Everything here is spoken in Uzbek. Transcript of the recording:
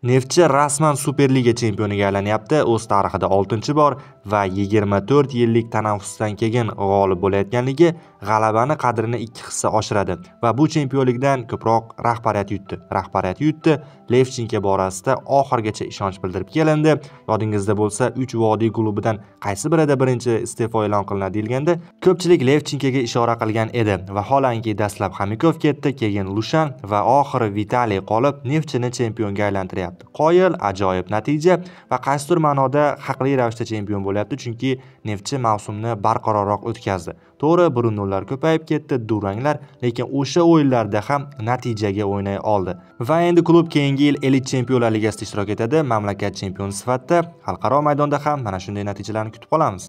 Neftchi rasman Superliga chempioniga aylanyapti. O'z tarixida 6-bor va 24 yillik tanaffusdan keyin g'olib bo'layotganligi g'alabani qadrini 2 hissa oshiradi va bu chempionlikdan ko'proq rahbariyat yutdi. Levchenko borasida oxirgacha ishonch bildirib kelindi. Yodingizda bo'lsa, 3 vodiy klubidan qaysi birida birinchi iste'fo e'lon qilinadi deyilganda, ko'pchilik Levchenkoga ishora qilgan edi. Vaholanki dastlab Xomikov ketdi, keyin Lushan va oxiri Vitaliy qolib, Neftchini chempionga aylantiryapti. Qoyil, ajoyib natija va qaysidir ma'noda haqli ravishda chempion bo'lyapti, chunki Neftchi mavsumni barqarorroq o'tkazdi. To'g'ri, burunlar ko'payib ketdi, duranglar, lekin o'sha o'yinlarda ham natijaga o'ynay oldi. Va endi klub keyingi yil Elit Chempionlar Ligasida ishtirok etadi. Mamlakat chempioni sifatida xalqaro maydonda ham mana shunday natijalarni kutib qolamiz.